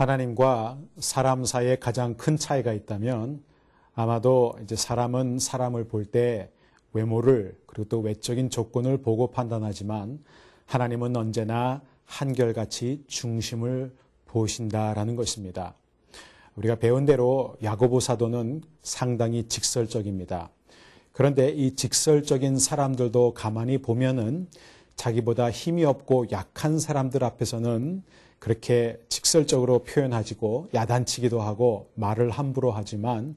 하나님과 사람 사이에 가장 큰 차이가 있다면 아마도 이제 사람은 사람을 볼 때 외모를 그리고 또 외적인 조건을 보고 판단하지만 하나님은 언제나 한결같이 중심을 보신다라는 것입니다. 우리가 배운 대로 야고보 사도는 상당히 직설적입니다. 그런데 이 직설적인 사람들도 가만히 보면은 자기보다 힘이 없고 약한 사람들 앞에서는 그렇게 직설적으로 표현하지고 야단치기도 하고 말을 함부로 하지만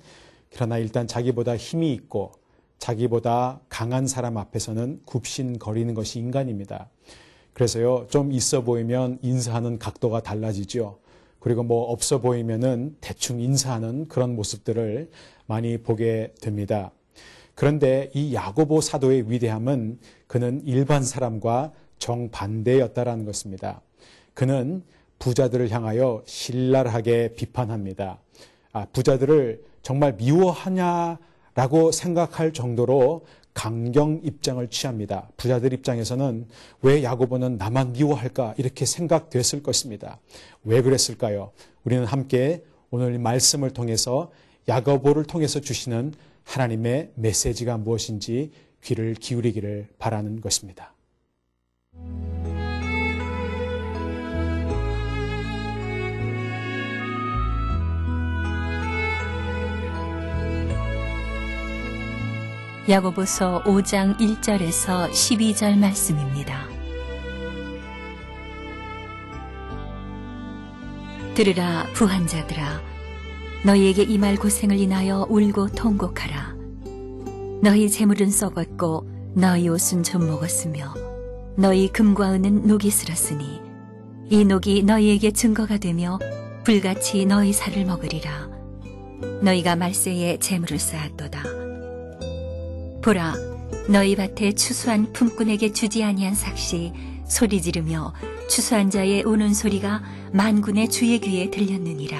그러나 일단 자기보다 힘이 있고 자기보다 강한 사람 앞에서는 굽신거리는 것이 인간입니다. 그래서요, 좀 있어 보이면 인사하는 각도가 달라지죠. 그리고 뭐 없어 보이면은 대충 인사하는 그런 모습들을 많이 보게 됩니다. 그런데 이 야고보 사도의 위대함은 그는 일반 사람과 정반대였다라는 것입니다. 그는 부자들을 향하여 신랄하게 비판합니다. 부자들을 정말 미워하냐라고 생각할 정도로 강경 입장을 취합니다. 부자들 입장에서는 왜 야고보는 나만 미워할까 이렇게 생각됐을 것입니다. 왜 그랬을까요? 우리는 함께 오늘 말씀을 통해서 야고보를 통해서 주시는 하나님의 메시지가 무엇인지 귀를 기울이기를 바라는 것입니다. 야고보서 5장 1절에서 12절 말씀입니다. 들으라 부한자들아, 너희에게 이 말 고생을 인하여 울고 통곡하라. 너희 재물은 썩었고 너희 옷은 좀 먹었으며 너희 금과 은은 녹이 슬었으니 이 녹이 너희에게 증거가 되며 불같이 너희 살을 먹으리라. 너희가 말세에 재물을 쌓았도다. 보라, 너희 밭에 추수한 품꾼에게 주지 아니한 삭시 소리 지르며 추수한 자의 우는 소리가 만군의 주의 귀에 들렸느니라.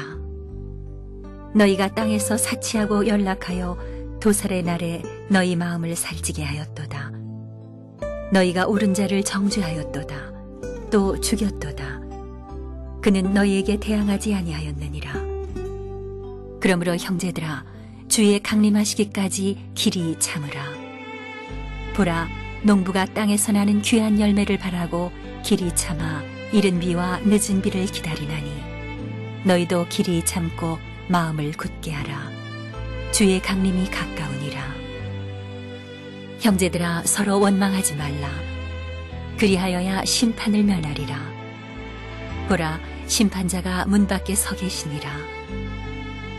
너희가 땅에서 사치하고 연락하여 도살의 날에 너희 마음을 살찌게 하였도다. 너희가 옳은 자를 정죄하였도다. 또 죽였도다. 그는 너희에게 대항하지 아니하였느니라. 그러므로 형제들아, 주의 강림하시기까지 길이 참으라. 보라, 농부가 땅에서 나는 귀한 열매를 바라고 길이 참아 이른 비와 늦은 비를 기다리나니 너희도 길이 참고 마음을 굳게 하라. 주의 강림이 가까우니라. 형제들아, 서로 원망하지 말라. 그리하여야 심판을 면하리라. 보라, 심판자가 문 밖에 서 계시니라.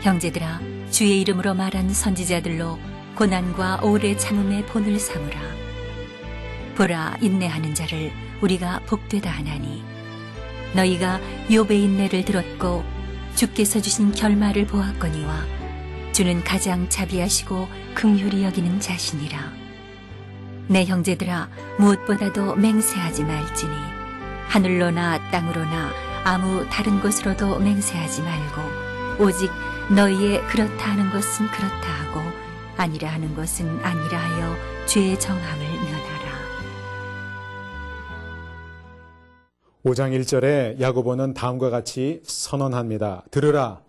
형제들아, 주의 이름으로 말한 선지자들로 고난과 오래 참음의 본을 삼으라. 보라, 인내하는 자를 우리가 복되다 하나니 너희가 욥의 인내를 들었고 주께서 주신 결말을 보았거니와 주는 가장 자비하시고 긍휼히 여기는 자시니라. 내 형제들아, 무엇보다도 맹세하지 말지니 하늘로나 땅으로나 아무 다른 곳으로도 맹세하지 말고 오직 너희의 그렇다 하는 것은 그렇다 하고 아니라 하는 것은 아니라 하여 죄의 정함을 면하라. 5장 1절에 야고보는 다음과 같이 선언합니다. 들으라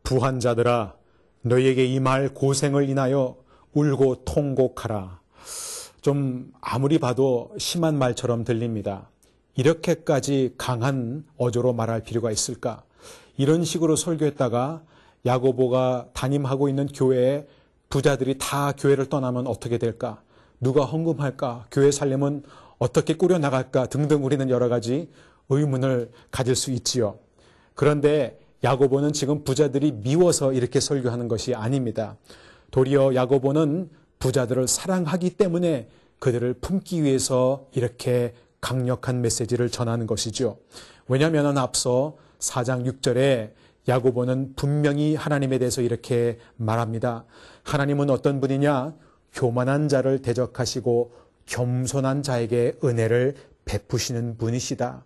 부한 자들아, 너희에게 이 말 고생을 인하여 울고 통곡하라. 좀 아무리 봐도 심한 말처럼 들립니다. 이렇게까지 강한 어조로 말할 필요가 있을까? 이런 식으로 설교했다가 야고보가 담임하고 있는 교회에 부자들이 다 교회를 떠나면 어떻게 될까? 누가 헌금할까? 교회 살림은 어떻게 꾸려나갈까? 등등 우리는 여러 가지 의문을 가질 수 있지요. 그런데 야고보는 지금 부자들이 미워서 이렇게 설교하는 것이 아닙니다. 도리어 야고보는 부자들을 사랑하기 때문에 그들을 품기 위해서 이렇게 강력한 메시지를 전하는 것이죠. 왜냐하면 앞서 4장 6절에 야고보는 분명히 하나님에 대해서 이렇게 말합니다. 하나님은 어떤 분이냐? 교만한 자를 대적하시고 겸손한 자에게 은혜를 베푸시는 분이시다.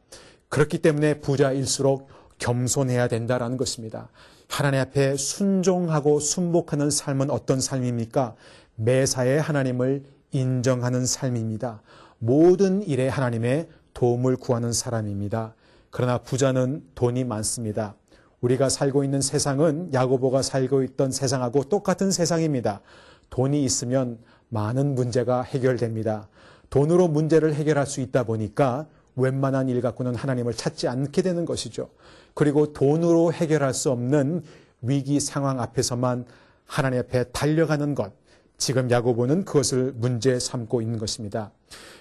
그렇기 때문에 부자일수록 겸손해야 된다라는 것입니다. 하나님 앞에 순종하고 순복하는 삶은 어떤 삶입니까? 매사에 하나님을 인정하는 삶입니다. 모든 일에 하나님의 도움을 구하는 사람입니다. 그러나 부자는 돈이 많습니다. 우리가 살고 있는 세상은 야고보가 살고 있던 세상하고 똑같은 세상입니다. 돈이 있으면 많은 문제가 해결됩니다. 돈으로 문제를 해결할 수 있다 보니까 웬만한 일 갖고는 하나님을 찾지 않게 되는 것이죠. 그리고 돈으로 해결할 수 없는 위기 상황 앞에서만 하나님 앞에 달려가는 것, 지금 야고보는 그것을 문제 삼고 있는 것입니다.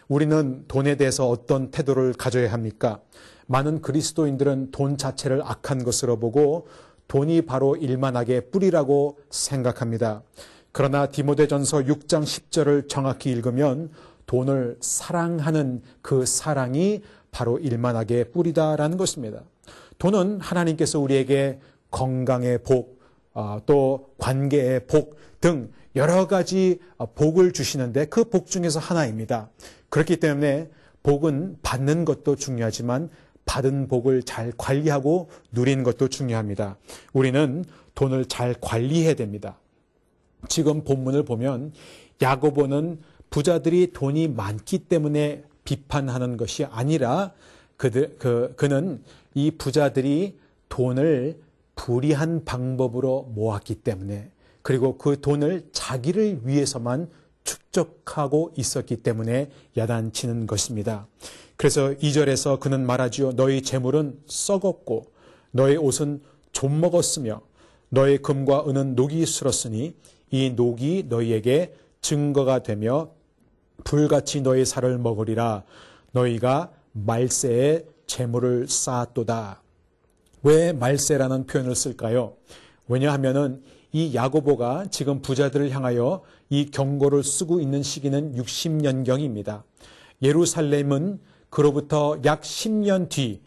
우리는 돈에 대해서 어떤 태도를 가져야 합니까? 많은 그리스도인들은 돈 자체를 악한 것으로 보고 돈이 바로 일만하게 뿌리라고 생각합니다. 그러나 디모데전서 6장 10절을 정확히 읽으면 돈을 사랑하는 그 사랑이 바로 일만하게 뿌리다라는 것입니다. 돈은 하나님께서 우리에게 건강의 복, 또 관계의 복 등 여러 가지 복을 주시는데 그 복 중에서 하나입니다. 그렇기 때문에 복은 받는 것도 중요하지만 받은 복을 잘 관리하고 누리는 것도 중요합니다. 우리는 돈을 잘 관리해야 됩니다. 지금 본문을 보면 야고보는 부자들이 돈이 많기 때문에 비판하는 것이 아니라 그는 이 부자들이 돈을 불의한 방법으로 모았기 때문에, 그리고 그 돈을 자기를 위해서만 축적하고 있었기 때문에 야단치는 것입니다. 그래서 2절에서 그는 말하지요. 너희 재물은 썩었고 너희 옷은 좀 먹었으며 너희 금과 은은 녹이 슬었으니 이 녹이 너희에게 증거가 되며 불같이 너희 살을 먹으리라. 너희가 말세에 재물을 쌓았도다. 왜 말세라는 표현을 쓸까요? 왜냐하면은 이 야고보가 지금 부자들을 향하여 이 경고를 쓰고 있는 시기는 60년경입니다. 예루살렘은 그로부터 약 10년 뒤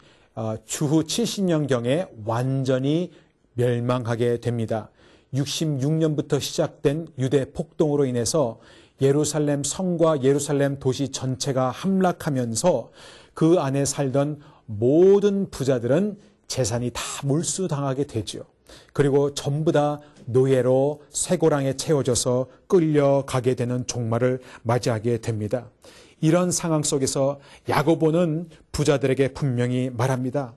주후 70년경에 완전히 멸망하게 됩니다. 66년부터 시작된 유대 폭동으로 인해서 예루살렘 성과 예루살렘 도시 전체가 함락하면서 그 안에 살던 모든 부자들은 재산이 다 몰수당하게 되죠. 그리고 전부 다 노예로 쇠고랑에 채워져서 끌려가게 되는 종말을 맞이하게 됩니다. 이런 상황 속에서 야고보는 부자들에게 분명히 말합니다.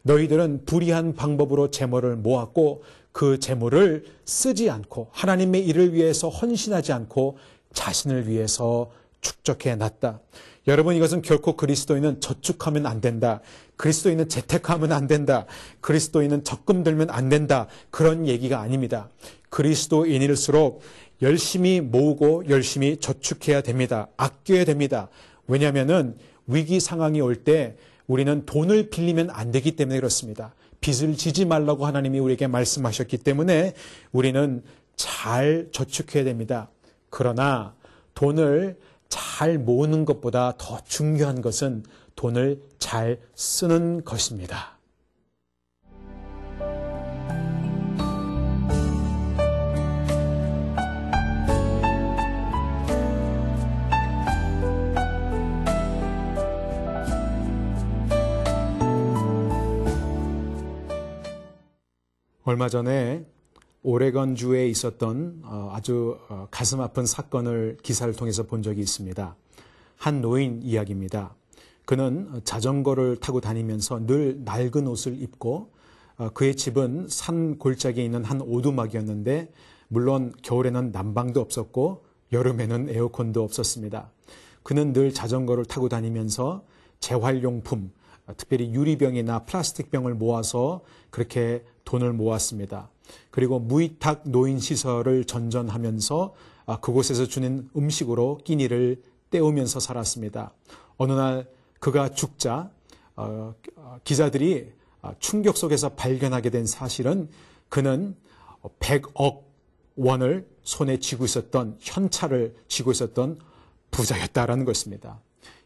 너희들은 불의한 방법으로 재물을 모았고 그 재물을 쓰지 않고 하나님의 일을 위해서 헌신하지 않고 자신을 위해서 축적해 놨다. 여러분, 이것은 결코 그리스도인은 저축하면 안 된다. 그리스도인은 재테크하면 안 된다. 그리스도인은 적금 들면 안 된다. 그런 얘기가 아닙니다. 그리스도인일수록 열심히 모으고 열심히 저축해야 됩니다. 아껴야 됩니다. 왜냐하면은 위기 상황이 올 때 우리는 돈을 빌리면 안 되기 때문에 그렇습니다. 빚을 지지 말라고 하나님이 우리에게 말씀하셨기 때문에 우리는 잘 저축해야 됩니다. 그러나 돈을 잘 모으는 것보다 더 중요한 것은 돈을 잘 쓰는 것입니다. 얼마 전에 오레건주에 있었던 아주 가슴 아픈 사건을 기사를 통해서 본 적이 있습니다. 한 노인 이야기입니다. 그는 자전거를 타고 다니면서 늘 낡은 옷을 입고 그의 집은 산 골짜기에 있는 한 오두막이었는데 물론 겨울에는 난방도 없었고 여름에는 에어컨도 없었습니다. 그는 늘 자전거를 타고 다니면서 재활용품, 특별히 유리병이나 플라스틱 병을 모아서 그렇게 돈을 모았습니다. 그리고 무위탁 노인시설을 전전하면서 그곳에서 주는 음식으로 끼니를 때우면서 살았습니다. 어느 날 그가 죽자 기자들이 충격 속에서 발견하게 된 사실은 그는 100억 원을 손에 쥐고 있었던, 현찰을 쥐고 있었던 부자였다라는 것입니다.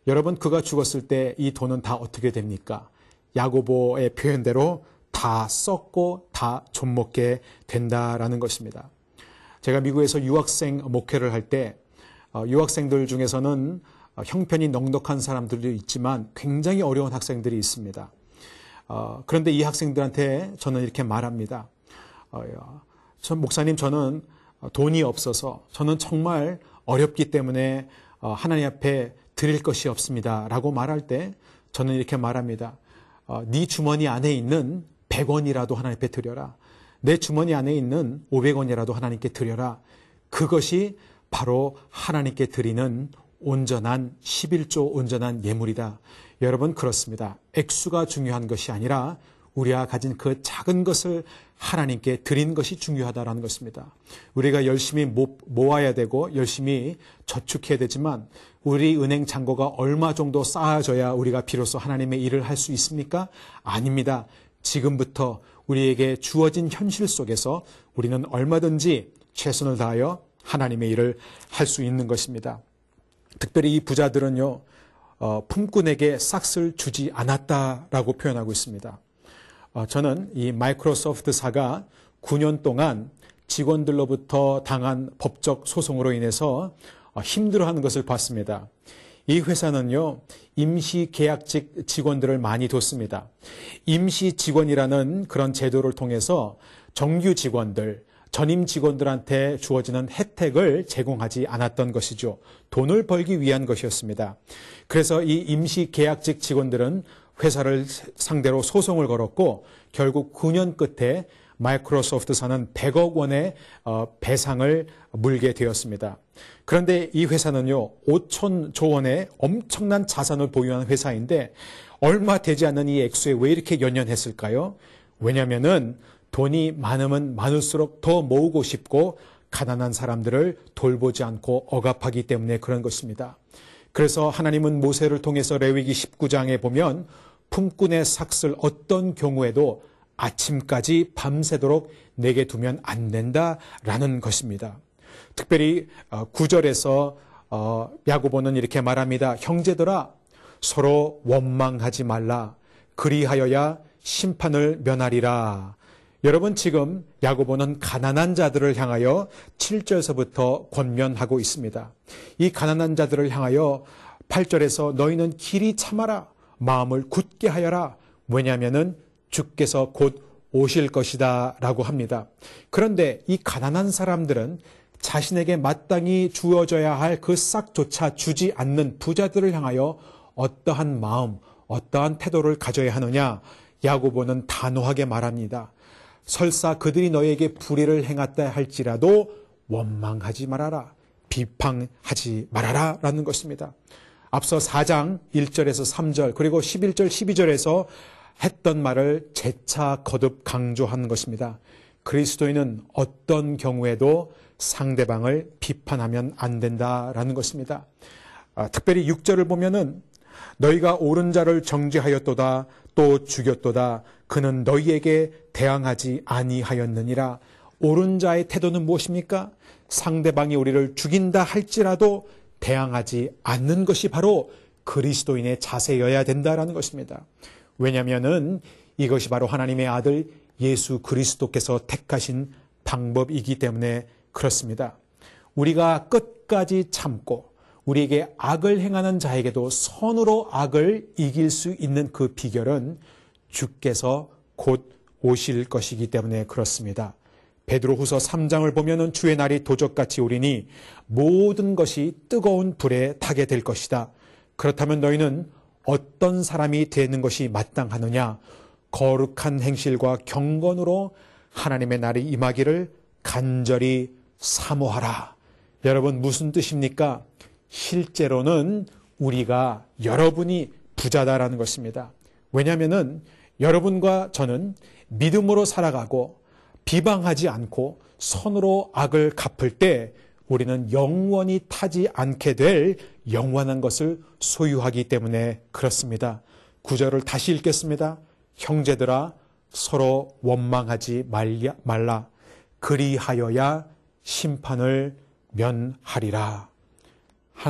여러분, 그가 죽었을 때 이 돈은 다 어떻게 됩니까? 야고보의 표현대로 다 썩고 다 좀먹게 된다라는 것입니다. 제가 미국에서 유학생 목회를 할 때 유학생들 중에서는 형편이 넉넉한 사람들도 있지만 굉장히 어려운 학생들이 있습니다. 그런데 이 학생들한테 저는 이렇게 말합니다. 목사님, 저는 돈이 없어서 저는 정말 어렵기 때문에 하나님 앞에 드릴 것이 없습니다 라고 말할 때 저는 이렇게 말합니다. 네 주머니 안에 있는 100원이라도 하나님께 드려라. 내 주머니 안에 있는 500원이라도 하나님께 드려라. 그것이 바로 하나님께 드리는 온전한 11조 온전한 예물이다. 여러분, 그렇습니다. 액수가 중요한 것이 아니라 우리가 가진 그 작은 것을 하나님께 드리는 것이 중요하다는 것입니다. 우리가 열심히 모아야 되고 열심히 저축해야 되지만 우리 은행 잔고가 얼마 정도 쌓아져야 우리가 비로소 하나님의 일을 할 수 있습니까? 아닙니다. 지금부터 우리에게 주어진 현실 속에서 우리는 얼마든지 최선을 다하여 하나님의 일을 할 수 있는 것입니다. 특별히 이 부자들은요, 품꾼에게 싹을 주지 않았다라고 표현하고 있습니다. 저는 이 마이크로소프트사가 9년 동안 직원들로부터 당한 법적 소송으로 인해서 힘들어하는 것을 봤습니다. 이 회사는요, 임시 계약직 직원들을 많이 뒀습니다. 임시 직원이라는 그런 제도를 통해서 정규 직원들, 전임 직원들한테 주어지는 혜택을 제공하지 않았던 것이죠. 돈을 벌기 위한 것이었습니다. 그래서 이 임시 계약직 직원들은 회사를 상대로 소송을 걸었고 결국 9년 끝에 마이크로소프트사는 100억 원의 배상을 물게 되었습니다. 그런데 이 회사는요, 5천조 원의 엄청난 자산을 보유한 회사인데 얼마 되지 않는 이 액수에 왜 이렇게 연연했을까요? 왜냐하면은 돈이 많으면 많을수록 더 모으고 싶고 가난한 사람들을 돌보지 않고 억압하기 때문에 그런 것입니다. 그래서 하나님은 모세를 통해서 레위기 19장에 보면 품꾼의 삭슬 어떤 경우에도 아침까지 밤새도록 내게 두면 안 된다라는 것입니다. 특별히 9절에서 야고보는 이렇게 말합니다. 형제들아, 서로 원망하지 말라. 그리하여야 심판을 면하리라. 여러분, 지금 야고보는 가난한 자들을 향하여 7절에서부터 권면하고 있습니다. 이 가난한 자들을 향하여 8절에서 너희는 길이 참아라. 마음을 굳게 하여라. 왜냐하면은 주께서 곧 오실 것이다 라고 합니다. 그런데 이 가난한 사람들은 자신에게 마땅히 주어져야 할 그 싹조차 주지 않는 부자들을 향하여 어떠한 마음, 어떠한 태도를 가져야 하느냐? 야고보는 단호하게 말합니다. 설사 그들이 너에게 불의를 행했다 할지라도 원망하지 말아라. 비방하지 말아라 라는 것입니다. 앞서 4장 1절에서 3절 그리고 11절 12절에서 했던 말을 재차 거듭 강조한 것입니다. 그리스도인은 어떤 경우에도 상대방을 비판하면 안 된다라는 것입니다. 특별히 6절을 보면은 너희가 옳은 자를 정죄하였도다 또 죽였도다 그는 너희에게 대항하지 아니하였느니라. 옳은 자의 태도는 무엇입니까? 상대방이 우리를 죽인다 할지라도 대항하지 않는 것이 바로 그리스도인의 자세여야 된다라는 것입니다. 왜냐하면은 이것이 바로 하나님의 아들 예수 그리스도께서 택하신 방법이기 때문에 그렇습니다. 우리가 끝까지 참고 우리에게 악을 행하는 자에게도 선으로 악을 이길 수 있는 그 비결은 주께서 곧 오실 것이기 때문에 그렇습니다. 베드로후서 3장을 보면은 주의 날이 도적같이 오리니 모든 것이 뜨거운 불에 타게 될 것이다. 그렇다면 너희는 어떤 사람이 되는 것이 마땅하느냐? 거룩한 행실과 경건으로 하나님의 날이 임하기를 간절히 사모하라. 여러분, 무슨 뜻입니까? 실제로는 우리가 여러분이 부자다라는 것입니다. 왜냐하면은 여러분과 저는 믿음으로 살아가고 비방하지 않고 선으로 악을 갚을 때 우리는 영원히 타지 않게 될 영원한 것을 소유하기 때문에 그렇습니다. 9절을 다시 읽겠습니다. 형제들아, 서로 원망하지 말라. 그리하여야 심판을 면하리라.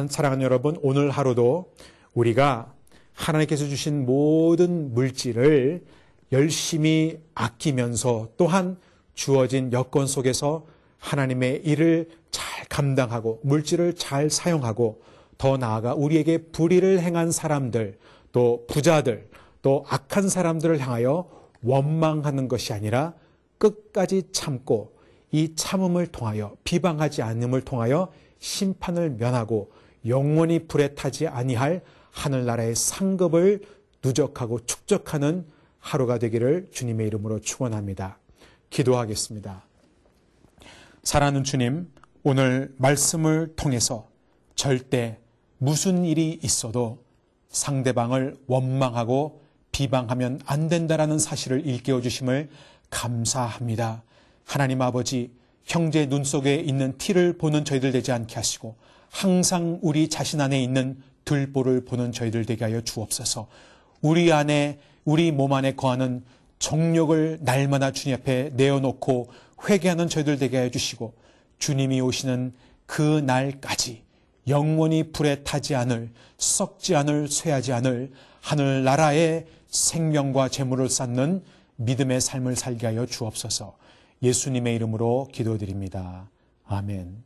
사랑하는 여러분, 오늘 하루도 우리가 하나님께서 주신 모든 물질을 열심히 아끼면서 또한 주어진 여건 속에서 하나님의 일을 잘 감당하고 물질을 잘 사용하고 더 나아가 우리에게 불의를 행한 사람들, 또 부자들, 또 악한 사람들을 향하여 원망하는 것이 아니라 끝까지 참고 이 참음을 통하여 비방하지 않음을 통하여 심판을 면하고 영원히 불에 타지 아니할 하늘나라의 상급을 누적하고 축적하는 하루가 되기를 주님의 이름으로 축원합니다. 기도하겠습니다. 사랑하는 주님, 오늘 말씀을 통해서 절대 무슨 일이 있어도 상대방을 원망하고 비방하면 안 된다라는 사실을 일깨워 주심을 감사합니다. 하나님 아버지, 형제 눈 속에 있는 티를 보는 저희들 되지 않게 하시고 항상 우리 자신 안에 있는 들보를 보는 저희들 되게 하여 주옵소서. 우리 몸 안에 거하는 정욕을 날마다 주님 앞에 내어놓고 회개하는 저희들 되게 하여 주시고, 주님이 오시는 그 날까지 영원히 불에 타지 않을, 썩지 않을, 쇠하지 않을 하늘나라의 생명과 재물을 쌓는 믿음의 삶을 살게 하여 주옵소서. 예수님의 이름으로 기도드립니다. 아멘.